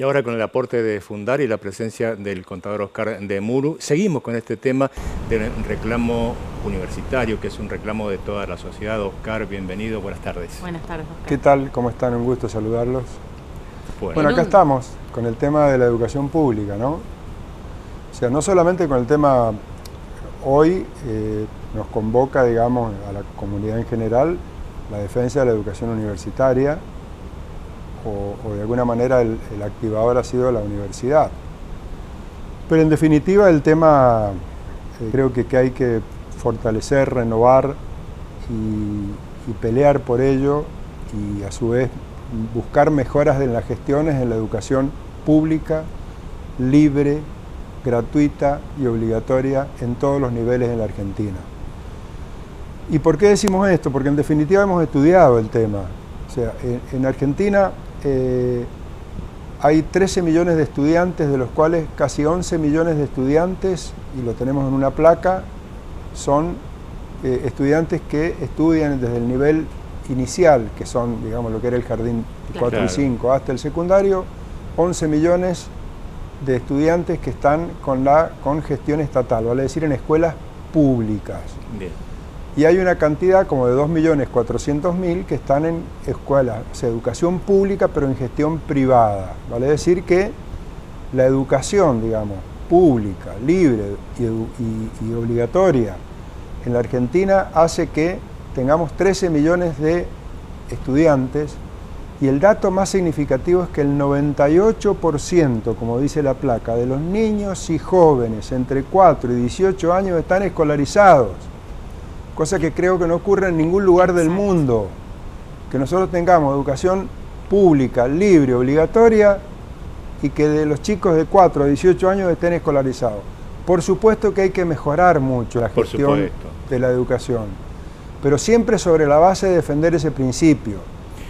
ahora con el aporte de Fundar y la presencia del contador Oscar de Muru, seguimos con este tema del reclamo universitario, que es un reclamo de toda la sociedad. Oscar, bienvenido, buenas tardes. Buenas tardes, Oscar. ¿Qué tal? ¿Cómo están? Un gusto saludarlos. Bueno, acá un... estamos con el tema de la educación pública, ¿no? O sea, no solamente con el tema, hoy nos convoca, digamos, a la comunidad en general, la defensa de la educación universitaria, o de alguna manera el activador ha sido la universidad. Pero en definitiva el tema creo que hay que fortalecer, renovar y pelear por ello, y a su vez buscar mejoras en las gestiones en la educación pública, libre, gratuita y obligatoria en todos los niveles en la Argentina. ¿Y por qué decimos esto? Porque en definitiva hemos estudiado el tema. O sea, en Argentina hay 13 millones de estudiantes, de los cuales casi 11 millones de estudiantes, y lo tenemos en una placa, son estudiantes que estudian desde el nivel inicial, que son, digamos, lo que era el jardín 4 y 5, hasta el secundario. 11 millones de estudiantes que están con gestión estatal, vale decir, en escuelas públicas. Bien. Y hay una cantidad como de 2.400.000 que están en escuelas, o sea, educación pública, pero en gestión privada. Vale decir que la educación, digamos, pública, libre y obligatoria en la Argentina hace que tengamos 13 millones de estudiantes, y el dato más significativo es que el 98%, como dice la placa, de los niños y jóvenes entre 4 y 18 años están escolarizados. Cosa que creo que no ocurre en ningún lugar del mundo, que nosotros tengamos educación pública, libre, obligatoria, y que de los chicos de 4 a 18 años estén escolarizados. Por supuesto que hay que mejorar mucho la gestión de la educación, pero siempre sobre la base de defender ese principio,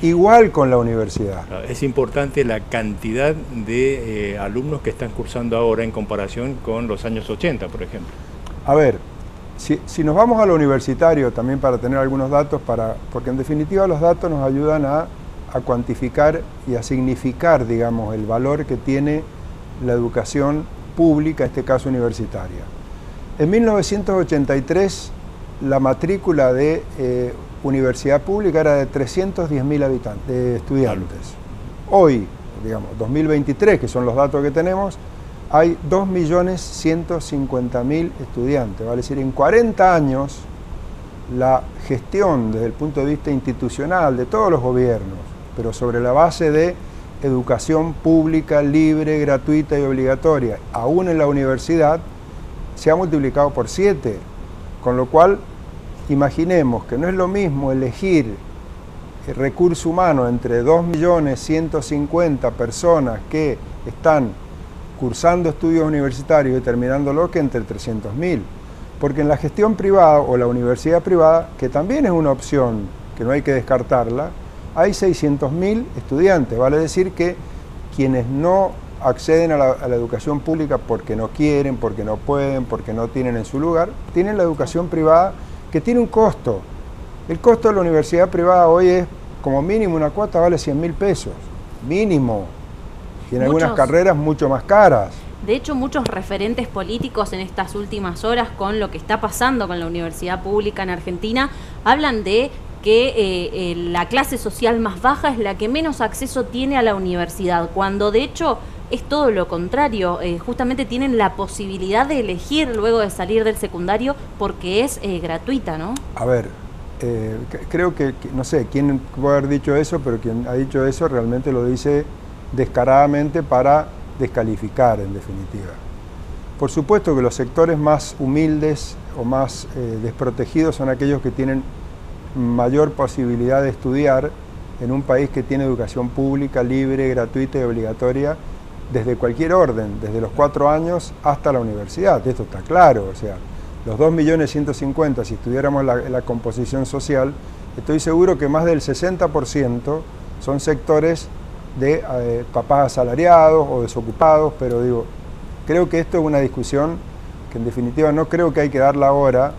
igual con la universidad. Es importante la cantidad de alumnos que están cursando ahora en comparación con los años 80, por ejemplo. A ver, si nos vamos a lo universitario, también para tener algunos datos, porque en definitiva los datos nos ayudan a cuantificar y a significar, digamos, el valor que tiene la educación pública, en este caso universitaria. En 1983, la matrícula de universidad pública era de 310.000 habitantes, de estudiantes. Hoy, digamos, 2023, que son los datos que tenemos, hay 2.150.000 estudiantes. Vale decir, en 40 años, la gestión desde el punto de vista institucional de todos los gobiernos, pero sobre la base de educación pública, libre, gratuita y obligatoria, aún en la universidad, se ha multiplicado por 7. Con lo cual, imaginemos que no es lo mismo elegir el recurso humano entre 2.150.000 personas que están cursando estudios universitarios y terminándolo que entre 300.000. Porque en la gestión privada o la universidad privada, que también es una opción que no hay que descartarla, hay 600.000 estudiantes. Vale decir que quienes no acceden a la educación pública porque no quieren, porque no pueden, porque no tienen en su lugar, tienen la educación privada, que tiene un costo. El costo de la universidad privada hoy es, como mínimo, una cuota vale 100.000 pesos, mínimo, y en algunas carreras mucho más caras. De hecho, muchos referentes políticos en estas últimas horas con lo que está pasando con la universidad pública en Argentina hablan de que la clase social más baja es la que menos acceso tiene a la universidad, cuando de hecho es todo lo contrario. Justamente tienen la posibilidad de elegir luego de salir del secundario porque es gratuita, ¿no? A ver, creo que, no sé quién puede haber dicho eso, pero quien ha dicho eso realmente lo dice descaradamente para descalificar, en definitiva. Por supuesto que los sectores más humildes o más desprotegidos son aquellos que tienen mayor posibilidad de estudiar en un país que tiene educación pública, libre, gratuita y obligatoria desde cualquier orden, desde los 4 años hasta la universidad. Esto está claro. O sea, los 2.150.000, si estudiáramos la composición social, estoy seguro que más del 60% son sectores de papás asalariados o desocupados, pero digo, creo que esto es una discusión que en definitiva no creo que hay que darla ahora,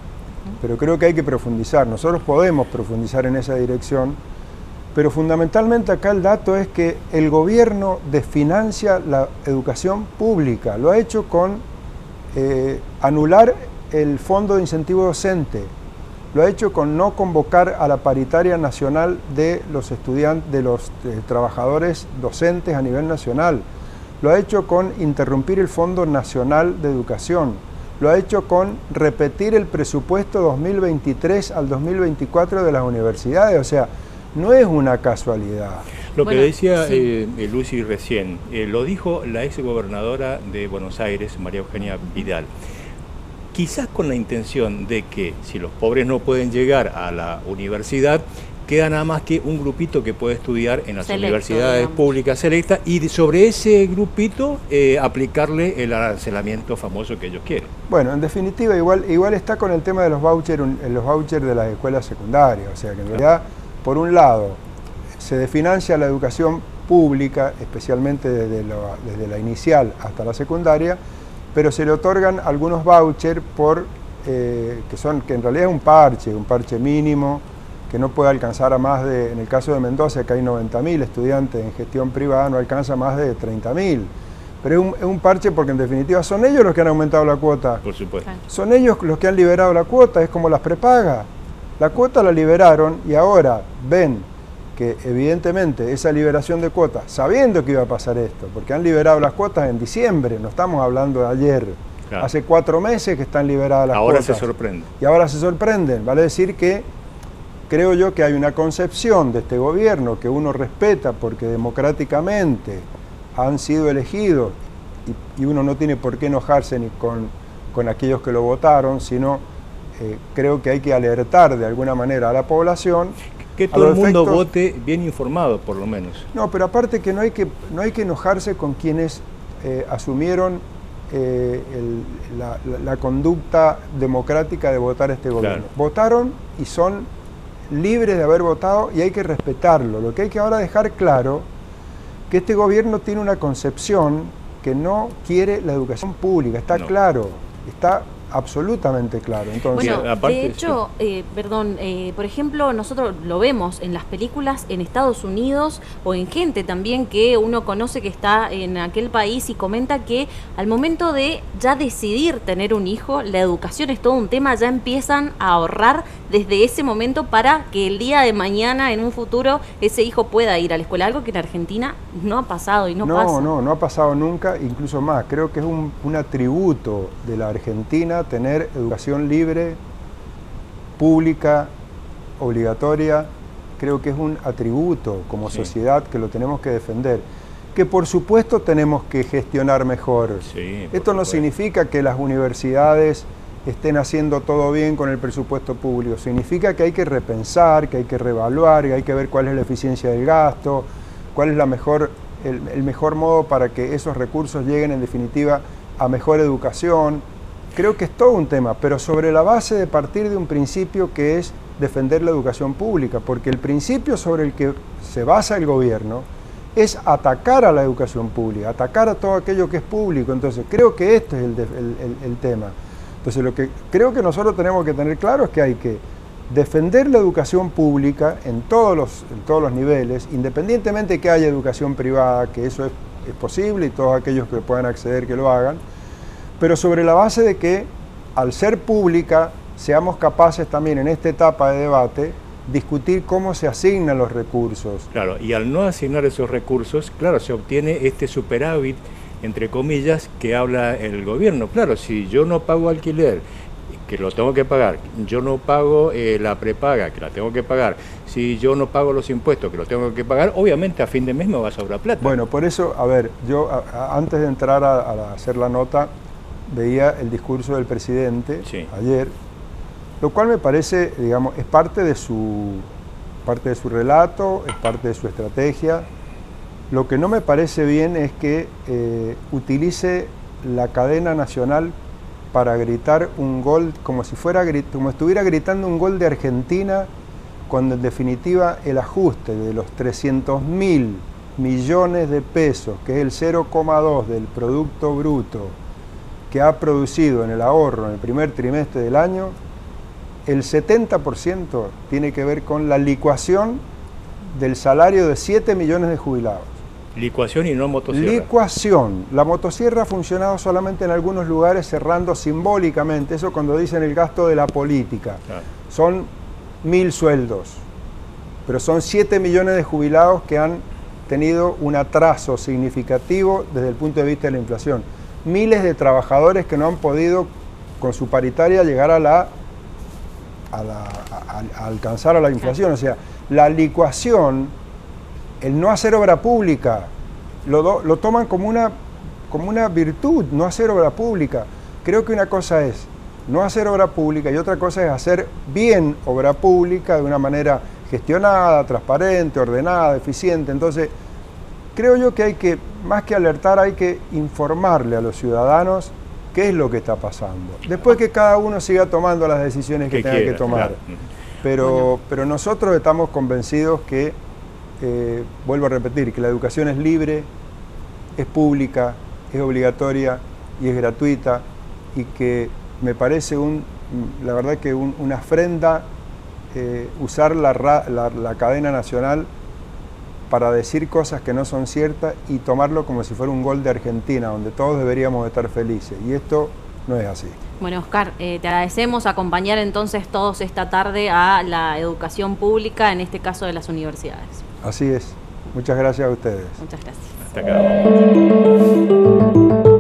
pero creo que hay que profundizar. Nosotros podemos profundizar en esa dirección, Pero fundamentalmente acá el dato es que el gobierno desfinancia la educación pública. Lo ha hecho con anular el Fondo de Incentivo Docente. Lo ha hecho con no convocar a la paritaria nacional de los estudiantes, de los trabajadores docentes a nivel nacional. Lo ha hecho con interrumpir el Fondo Nacional de Educación. Lo ha hecho con repetir el presupuesto 2023 al 2024 de las universidades. O sea, no es una casualidad. Lo que decía Lucy recién, lo dijo la ex gobernadora de Buenos Aires, María Eugenia Vidal. Quizás con la intención de que si los pobres no pueden llegar a la universidad, queda nada más que un grupito que puede estudiar en las universidades públicas selectas y sobre ese grupito aplicarle el arancelamiento famoso que ellos quieren. Bueno, en definitiva igual está con el tema de los vouchers de las escuelas secundarias. O sea que en realidad, por un lado, se desfinancia la educación pública, especialmente desde la inicial hasta la secundaria, pero se le otorgan algunos vouchers que en realidad es un parche mínimo, que no puede alcanzar a más de, en el caso de Mendoza, que hay 90.000 estudiantes en gestión privada, no alcanza más de 30.000. Pero es un parche porque en definitiva son ellos los que han aumentado la cuota. Por supuesto. Son ellos los que han liberado la cuota, es como las prepagas. La cuota la liberaron y ahora ven que evidentemente esa liberación de cuotas, sabiendo que iba a pasar esto, porque han liberado las cuotas en diciembre, no estamos hablando de ayer, claro. Hace 4 meses que están liberadas las cuotas. Ahora se sorprenden. Y ahora se sorprenden, vale decir que creo yo que hay una concepción de este gobierno que uno respeta porque democráticamente han sido elegidos y uno no tiene por qué enojarse ni con aquellos que lo votaron, sino creo que hay que alertar de alguna manera a la población. Que todo el mundo vote bien informado, por lo menos. No, pero aparte que no hay que enojarse con quienes asumieron la conducta democrática de votar este gobierno. Claro. Votaron y son libres de haber votado y hay que respetarlo. Lo que hay que ahora dejar claro que este gobierno tiene una concepción que no quiere la educación pública, está claro, está absolutamente claro. Entonces, bueno, aparte, de hecho, por ejemplo, nosotros lo vemos en las películas en Estados Unidos o en gente también que uno conoce que está en aquel país y comenta que al momento de ya decidir tener un hijo, la educación es todo un tema, ya empiezan a ahorrar desde ese momento para que el día de mañana, en un futuro, ese hijo pueda ir a la escuela, algo que en Argentina no ha pasado y no pasa. No ha pasado nunca, incluso más, creo que es un atributo de la Argentina tener educación libre, pública, obligatoria, creo que es un atributo como sociedad que lo tenemos que defender, que por supuesto tenemos que gestionar mejor. Esto no significa que las universidades estén haciendo todo bien con el presupuesto público, significa que hay que repensar, que hay que reevaluar, que hay que ver cuál es la eficiencia del gasto, cuál es el mejor modo para que esos recursos lleguen en definitiva a mejor educación. Creo que es todo un tema, pero sobre la base de partir de un principio que es defender la educación pública, porque el principio sobre el que se basa el gobierno es atacar a la educación pública, atacar a todo aquello que es público. Entonces creo que este es el tema. Entonces lo que creo que nosotros tenemos que tener claro es que hay que defender la educación pública en todos los niveles, independientemente de que haya educación privada, que eso es posible y todos aquellos que puedan acceder que lo hagan, pero sobre la base de que al ser pública seamos capaces también en esta etapa de debate discutir cómo se asignan los recursos. Claro, y al no asignar esos recursos, claro, se obtiene este superávit, entre comillas, que habla el gobierno. Claro, si yo no pago alquiler, que lo tengo que pagar, yo no pago la prepaga, que la tengo que pagar, si yo no pago los impuestos, que lo tengo que pagar, obviamente a fin de mes me va a sobrar plata. Bueno, por eso, a ver, yo antes de entrar a hacer la nota, veía el discurso del presidente ayer, lo cual me parece, digamos, es parte de su relato, es parte de su estrategia. Lo que no me parece bien es que utilice la cadena nacional para gritar un gol, como estuviera gritando un gol de Argentina, cuando en definitiva el ajuste de los 300.000 millones de pesos, que es el 0,2 del Producto Bruto, que ha producido en el ahorro en el primer trimestre del año, el 70% tiene que ver con la licuación del salario de 7 millones de jubilados. Licuación y no motosierra. Licuación. La motosierra ha funcionado solamente en algunos lugares, cerrando simbólicamente. Eso cuando dicen el gasto de la política. Claro. Son 1000 sueldos, pero son 7 millones de jubilados que han tenido un atraso significativo desde el punto de vista de la inflación. Miles de trabajadores que no han podido, con su paritaria, llegar a alcanzar a la inflación. O sea, la licuación, el no hacer obra pública, lo toman como una virtud, no hacer obra pública. Creo que una cosa es no hacer obra pública y otra cosa es hacer bien obra pública de una manera gestionada, transparente, ordenada, eficiente. Entonces, creo yo que hay que, más que alertar, hay que informarle a los ciudadanos qué es lo que está pasando. Después que cada uno siga tomando las decisiones que tenga que tomar. Claro. Pero nosotros estamos convencidos que, vuelvo a repetir, que la educación es libre, es pública, es obligatoria y es gratuita, y que me parece la verdad que una afrenta usar la cadena nacional para decir cosas que no son ciertas y tomarlo como si fuera un gol de Argentina, donde todos deberíamos estar felices. Y esto no es así. Bueno, Oscar, te agradecemos acompañar entonces todos esta tarde a la educación pública, en este caso de las universidades. Así es. Muchas gracias a ustedes. Muchas gracias. Hasta acá.